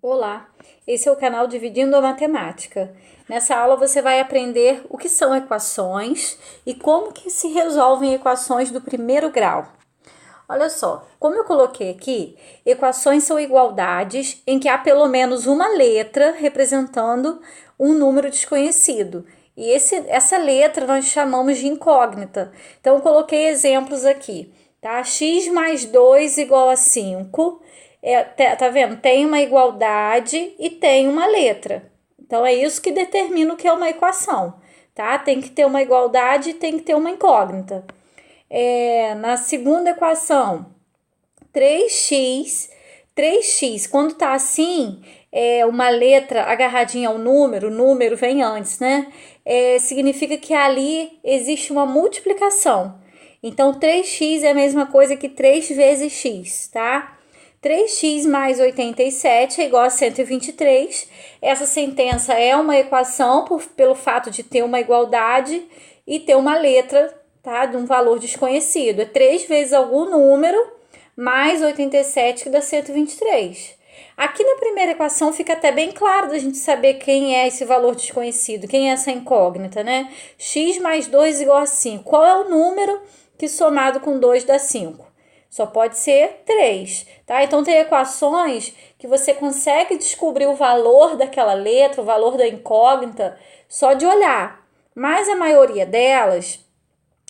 Olá, esse é o canal Dividindo a Matemática. Nessa aula você vai aprender o que são equações e como que se resolvem equações do primeiro grau. Olha só, como eu coloquei aqui, equações são igualdades em que há pelo menos uma letra representando um número desconhecido. E essa letra nós chamamos de incógnita. Então eu coloquei exemplos aqui, tá? X mais 2 igual a 5. Tá vendo? Tem uma igualdade e tem uma letra. Então é isso que determina o que é uma equação, tá? Tem que ter uma igualdade e tem que ter uma incógnita. Na segunda equação, 3x, quando tá assim, uma letra agarradinha ao número, o número vem antes, né? Significa que ali existe uma multiplicação. Então, 3x é a mesma coisa que 3 vezes x, tá? 3x mais 87 é igual a 123. Essa sentença é uma equação pelo fato de ter uma igualdade e ter uma letra, tá, de um valor desconhecido. É 3 vezes algum número mais 87 que dá 123. Aqui na primeira equação fica até bem claro da gente saber quem é esse valor desconhecido, quem é essa incógnita, né? X mais 2 igual a 5. Qual é o número que somado com 2 dá 5? Só pode ser 3, tá? Então tem equações que você consegue descobrir o valor daquela letra, o valor da incógnita, só de olhar. Mas a maioria delas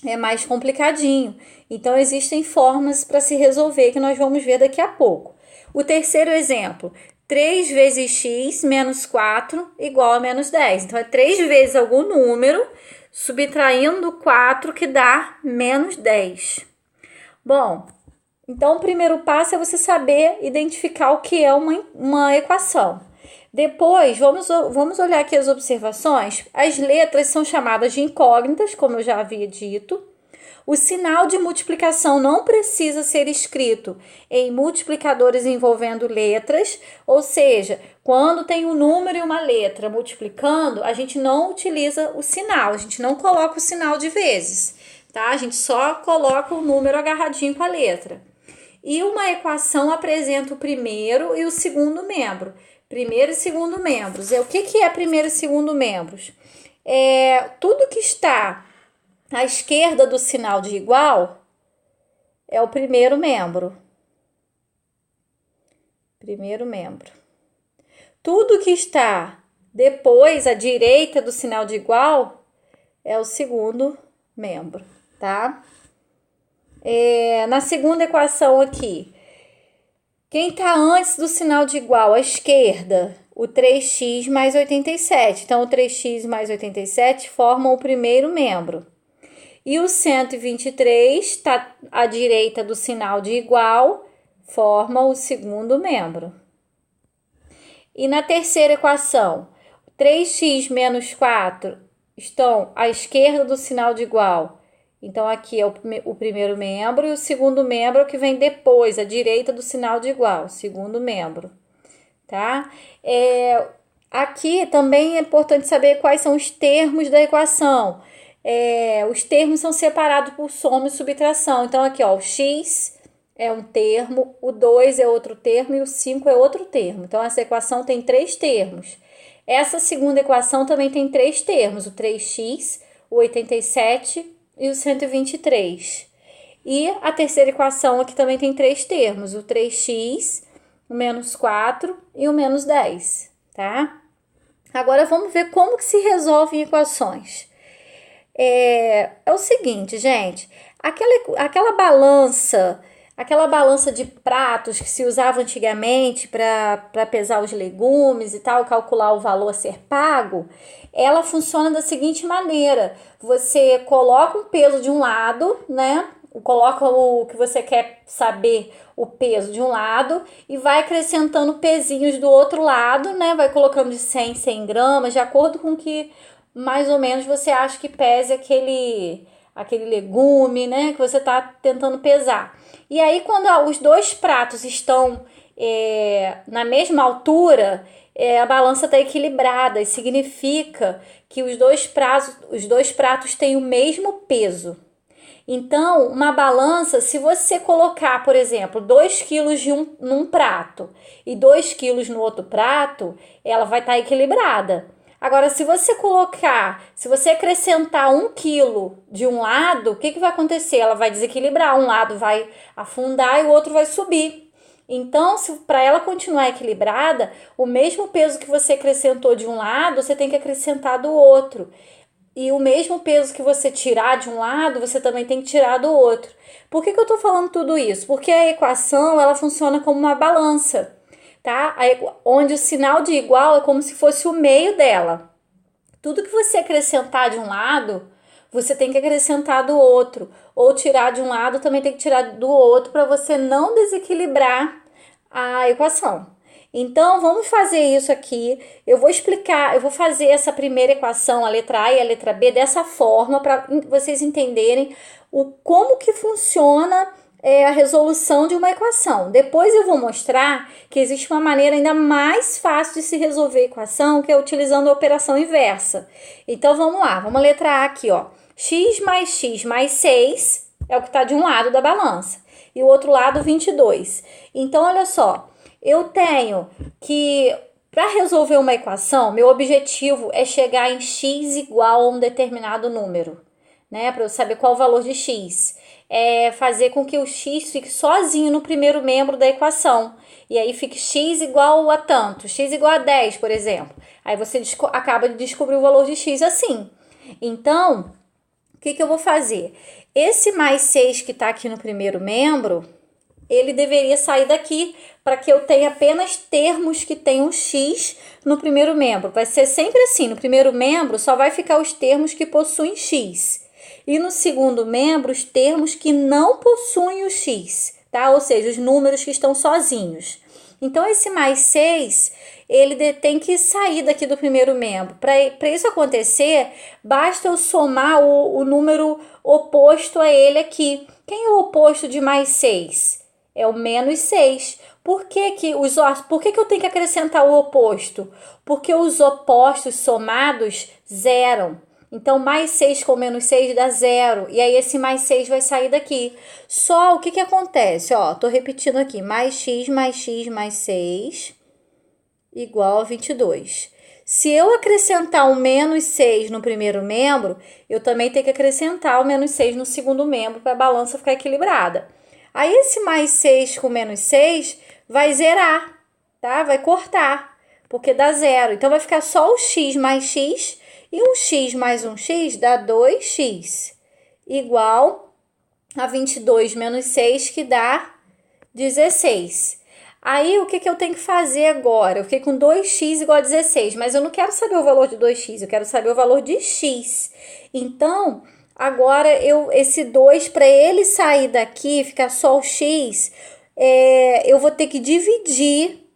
é mais complicadinho. Então existem formas para se resolver que nós vamos ver daqui a pouco. O terceiro exemplo, 3 vezes x menos 4 igual a menos 10. Então é 3 vezes algum número, subtraindo 4 que dá menos 10. Bom, então o primeiro passo é você saber identificar o que é uma equação. Depois, vamos olhar aqui as observações. As letras são chamadas de incógnitas, como eu já havia dito. O sinal de multiplicação não precisa ser escrito em multiplicadores envolvendo letras, ou seja, quando tem um número e uma letra multiplicando, a gente não utiliza o sinal, a gente não coloca o sinal de vezes, tá? A gente só coloca o número agarradinho com a letra. E uma equação apresenta o primeiro e o segundo membro. Primeiro e segundo membros. O que é primeiro e segundo membros? Tudo que está à esquerda do sinal de igual é o primeiro membro. Primeiro membro. Tudo que está depois, à direita do sinal de igual, é o segundo membro, tá? Na segunda equação aqui, quem está antes do sinal de igual, à esquerda, o 3x mais 87. Então, o 3x mais 87 formam o primeiro membro. E o 123 está à direita do sinal de igual, forma o segundo membro. E na terceira equação, 3x menos 4 estão à esquerda do sinal de igual. Então, aqui é o primeiro membro e o segundo membro é o que vem depois, à direita do sinal de igual, segundo membro, tá? Aqui também é importante saber quais são os termos da equação. Os termos são separados por soma e subtração. Então, aqui, ó, o x é um termo, o 2 é outro termo e o 5 é outro termo. Então, essa equação tem 3 termos. Essa segunda equação também tem 3 termos, o 3x, o 87 e o 123. E a terceira equação aqui também tem 3 termos, o 3x, o menos 4 e o menos 10, tá? Agora vamos ver como que se resolvem equações. O seguinte, gente, aquela balança de pratos que se usava antigamente para pesar os legumes e tal, calcular o valor a ser pago, ela funciona da seguinte maneira: você coloca um peso de um lado, né? Coloca o que você quer saber, o peso de um lado, e vai acrescentando pezinhos do outro lado, né? Vai colocando de 100 em 100 gramas, de acordo com que mais ou menos você acha que pese aquele legume, né? Que você está tentando pesar. E aí, quando os dois pratos estão na mesma altura, a balança está equilibrada, e significa que os dois pratos têm o mesmo peso. Então, uma balança, se você colocar, por exemplo, 2 quilos num prato e 2 quilos no outro prato, ela vai estar equilibrada. Agora, se você acrescentar 1 quilo de um lado, o que vai acontecer? Ela vai desequilibrar, um lado vai afundar e o outro vai subir. Então, para ela continuar equilibrada, o mesmo peso que você acrescentou de um lado, você tem que acrescentar do outro. E o mesmo peso que você tirar de um lado, você também tem que tirar do outro. Por que eu tô falando tudo isso? Porque a equação, ela funciona como uma balança, tá? Onde o sinal de igual é como se fosse o meio dela. Tudo que você acrescentar de um lado, você tem que acrescentar do outro. Ou tirar de um lado, também tem que tirar do outro para você não desequilibrar a equação. Então, vamos fazer isso aqui. Eu vou explicar, eu vou fazer essa primeira equação, a letra A e a letra B, dessa forma, para vocês entenderem como que funciona a resolução de uma equação. Depois eu vou mostrar que existe uma maneira ainda mais fácil de se resolver a equação, que é utilizando a operação inversa. Então, vamos lá. Vamos a letra A aqui, ó. X mais 6 é o que está de um lado da balança. E o outro lado, 22. Então, olha só. Eu tenho que, para resolver uma equação, meu objetivo é chegar em x igual a um determinado número, né? Para eu saber qual o valor de x. É fazer com que o x fique sozinho no primeiro membro da equação. E aí fique x igual a tanto, x igual a 10, por exemplo. Aí você acaba de descobrir o valor de x assim. Então, o que eu vou fazer? Esse mais 6 que está aqui no primeiro membro, ele deveria sair daqui para que eu tenha apenas termos que tenham x no primeiro membro. Vai ser sempre assim, no primeiro membro só vai ficar os termos que possuem x. E no segundo membro, os termos que não possuem o x, tá? Ou seja, os números que estão sozinhos. Então, esse mais 6, ele tem que sair daqui do primeiro membro. Para isso acontecer, basta eu somar o número oposto a ele aqui. Quem é o oposto de mais 6? É o menos 6. Por que eu tenho que acrescentar o oposto? Porque os opostos somados zeram. Então, mais 6 com menos 6 dá 0. E aí, esse mais 6 vai sair daqui. Só o que acontece? Ó, tô repetindo aqui. Mais x mais 6 igual a 22. Se eu acrescentar um menos 6 no primeiro membro, eu também tenho que acrescentar o menos 6 no segundo membro para a balança ficar equilibrada. Aí, esse mais 6 com menos 6 vai zerar, tá? Vai cortar, porque dá 0. Então, vai ficar só o x mais x, e um x mais um x dá 2x, igual a 22 menos 6, que dá 16. Aí, o que eu tenho que fazer agora? Eu fiquei com 2x igual a 16, mas eu não quero saber o valor de 2x, eu quero saber o valor de x. Então, agora, esse 2, para ele sair daqui, ficar só o x, eu vou ter que dividir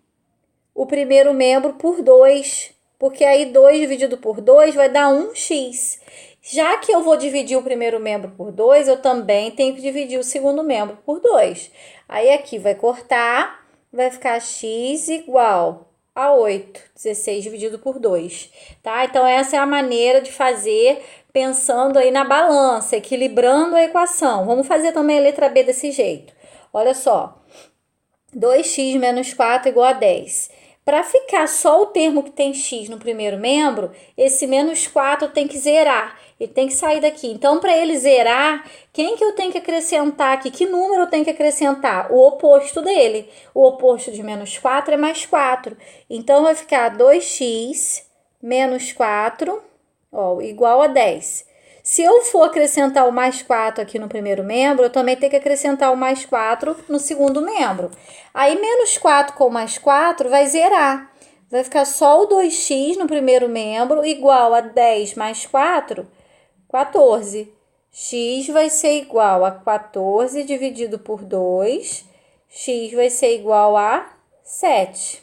o primeiro membro por 2, porque aí 2 dividido por 2 vai dar 1x. Já que eu vou dividir o primeiro membro por 2, eu também tenho que dividir o segundo membro por 2. Aí aqui vai cortar, vai ficar x igual a 8, 16 dividido por 2, tá? Então, essa é a maneira de fazer pensando aí na balança, equilibrando a equação. Vamos fazer também a letra B desse jeito. Olha só, 2x menos 4 igual a 10. Para ficar só o termo que tem x no primeiro membro, esse menos 4 tem que zerar. Ele tem que sair daqui. Então, para ele zerar, quem que eu tenho que acrescentar aqui? Que número eu tenho que acrescentar? O oposto dele. O oposto de menos 4 é mais 4. Então, vai ficar 2x menos 4, ó, igual a 10. Se eu for acrescentar o mais 4 aqui no primeiro membro, eu também tenho que acrescentar o mais 4 no segundo membro. Aí, menos 4 com mais 4 vai zerar. Vai ficar só o 2x no primeiro membro, igual a 10 mais 4, 14. X vai ser igual a 14 dividido por 2. X vai ser igual a 7.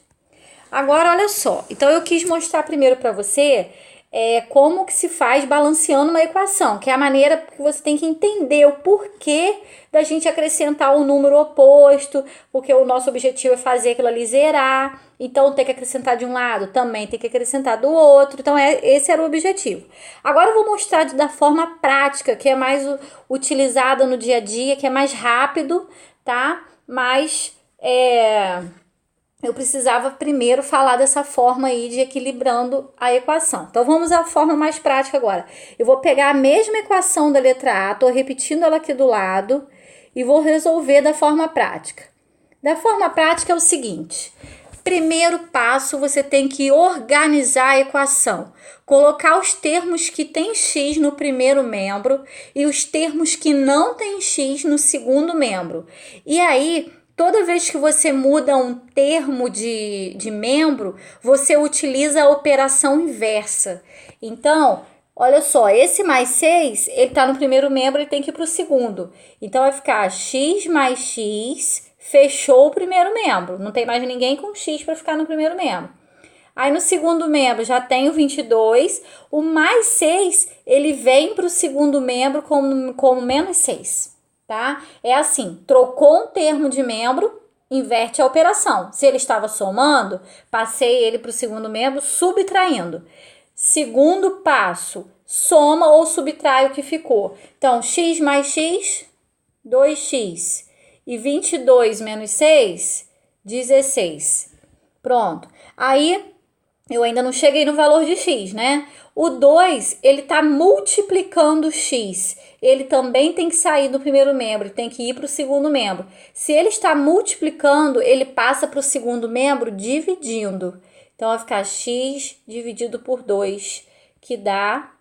Agora, olha só. Então, eu quis mostrar primeiro para você como que se faz balanceando uma equação, que é a maneira que você tem que entender o porquê da gente acrescentar um número oposto, porque o nosso objetivo é fazer aquilo ali zerar, então tem que acrescentar de um lado, também tem que acrescentar do outro, então esse era o objetivo. Agora eu vou mostrar da forma prática, que é mais utilizada no dia a dia, que é mais rápido, tá? Mas eu precisava primeiro falar dessa forma aí de equilibrando a equação. Então, vamos à forma mais prática agora. Eu vou pegar a mesma equação da letra A, tô repetindo ela aqui do lado e vou resolver da forma prática. Da forma prática é o seguinte: primeiro passo, você tem que organizar a equação. Colocar os termos que tem x no primeiro membro e os termos que não tem x no segundo membro. E aí, toda vez que você muda um termo de membro, você utiliza a operação inversa. Então, olha só, esse mais 6, ele está no primeiro membro, ele tem que ir para o segundo. Então, vai ficar x mais x, fechou o primeiro membro. Não tem mais ninguém com x para ficar no primeiro membro. Aí, no segundo membro, já tem o 22. O mais 6, ele vem para o segundo membro como menos 6. Tá? É assim, trocou um termo de membro, inverte a operação. Se ele estava somando, passei ele para o segundo membro, subtraindo. Segundo passo, soma ou subtrai o que ficou. Então, x mais x, 2x. E 22 menos 6, 16. Pronto. Aí, eu ainda não cheguei no valor de x, né? O 2, ele está multiplicando x. Ele também tem que sair do primeiro membro, tem que ir para o segundo membro. Se ele está multiplicando, ele passa para o segundo membro dividindo. Então, vai ficar x dividido por 2, que dá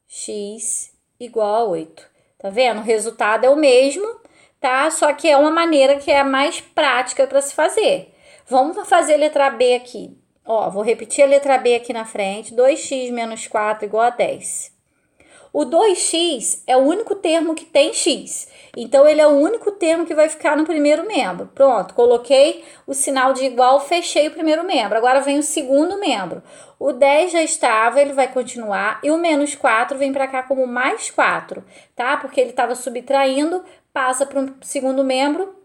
x igual a 8. Tá vendo? O resultado é o mesmo, tá? Só que é uma maneira que é a mais prática para se fazer. Vamos fazer a letra B aqui. Ó, vou repetir a letra B aqui na frente. 2x menos 4 igual a 10. O 2x é o único termo que tem x. Então, ele é o único termo que vai ficar no primeiro membro. Pronto, coloquei o sinal de igual, fechei o primeiro membro. Agora vem o segundo membro. O 10 já estava, ele vai continuar. E o menos 4 vem para cá como mais 4, tá? Porque ele estava subtraindo, passa para o segundo membro,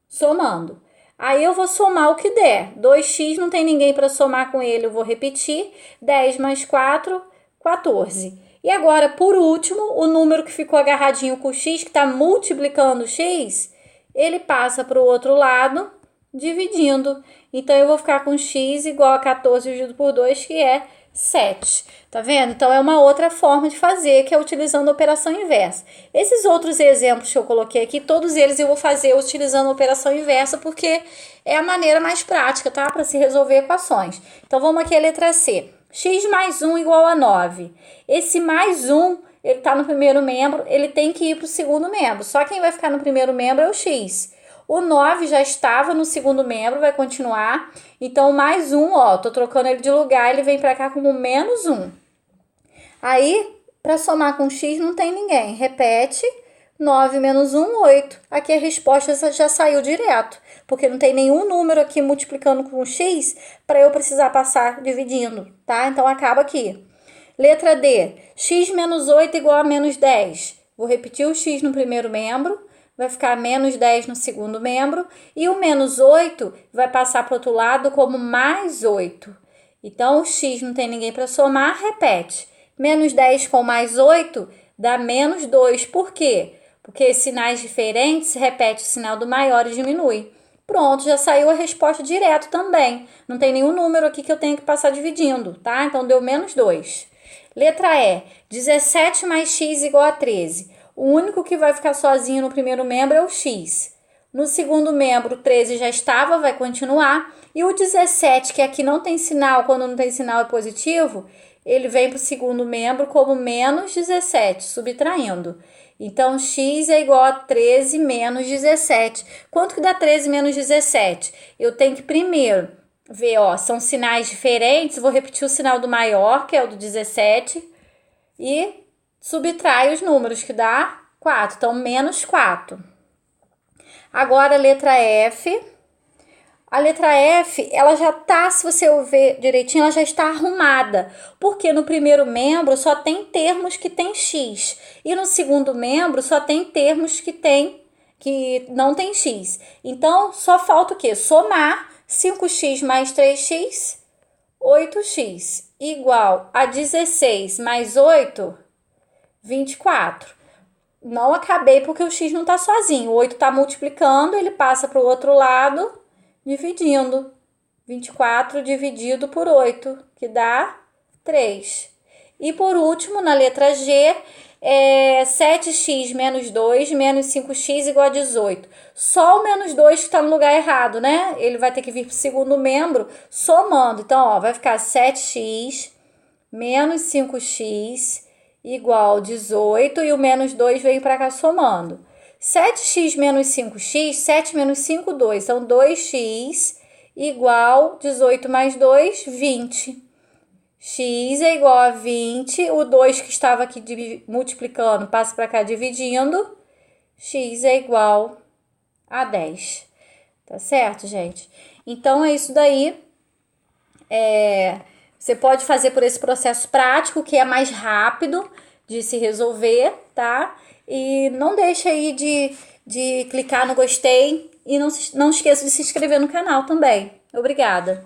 somando. Aí eu vou somar o que der. 2x não tem ninguém para somar com ele, eu vou repetir. 10 mais 4, 14. E agora, por último, o número que ficou agarradinho com o x, que está multiplicando o x, ele passa para o outro lado, dividindo. Então, eu vou ficar com x igual a 14 dividido por 2, que é 7. Tá vendo? Então, é uma outra forma de fazer, que é utilizando a operação inversa. Esses outros exemplos que eu coloquei aqui, todos eles eu vou fazer utilizando a operação inversa, porque é a maneira mais prática, tá? Para se resolver equações. Então, vamos aqui a letra C. X mais 1 igual a 9. Esse mais 1, ele está no primeiro membro, ele tem que ir para o segundo membro. Só quem vai ficar no primeiro membro é o x. O 9 já estava no segundo membro, vai continuar. Então, mais 1, ó, tô trocando ele de lugar, ele vem para cá como menos 1. Aí, para somar com x, não tem ninguém. Repete, 9 menos 1, 8. Aqui a resposta já saiu direto, porque não tem nenhum número aqui multiplicando com x para eu precisar passar dividindo, tá? Então, acaba aqui. Letra D, x menos 8 igual a menos 10. Vou repetir o x no primeiro membro, vai ficar menos 10 no segundo membro, e o menos 8 vai passar para o outro lado como mais 8. Então, o x não tem ninguém para somar, repete. Menos 10 com mais 8 dá menos 2. Por quê? Porque sinais diferentes, repete o sinal do maior e diminui. Pronto, já saiu a resposta direto também. Não tem nenhum número aqui que eu tenha que passar dividindo, tá? Então, deu menos 2. Letra E, 17 mais x igual a 13. O único que vai ficar sozinho no primeiro membro é o x. No segundo membro, o 13 já estava, vai continuar. E o 17, que aqui não tem sinal, quando não tem sinal é positivo, ele vem para o segundo membro como menos 17, subtraindo. Então, x é igual a 13 menos 17. Quanto que dá 13 menos 17? Eu tenho que primeiro ver, ó, são sinais diferentes. Vou repetir o sinal do maior, que é o do 17, e subtrai os números, que dá 4. Então, menos 4. Agora, letra F. A letra F, ela já tá, se você ver direitinho, ela já está arrumada. Porque no primeiro membro só tem termos que tem x. E no segundo membro só tem termos que não tem x. Então, só falta o quê? Somar 5x mais 3x, 8x, igual a 16 mais 8, 24. Não acabei porque o x não está sozinho. O 8 está multiplicando, ele passa para o outro lado, dividindo. 24 dividido por 8, que dá 3. E por último, na letra G, 7x menos 2 menos 5x igual a 18. Só o menos 2 que está no lugar errado, né? Ele vai ter que vir para o segundo membro somando. Então, ó, vai ficar 7x menos 5x igual 18 e o menos 2 vem para cá somando. 7x menos 5x, 7 menos 5, 2. Então, 2x igual 18 mais 2, 20. X é igual a 20. O 2 que estava aqui multiplicando passa para cá dividindo. X é igual a 10. Tá certo, gente? Então, é isso daí. Você pode fazer por esse processo prático, que é mais rápido de se resolver, tá? E não deixa aí de clicar no gostei e não esqueça de se inscrever no canal também. Obrigada!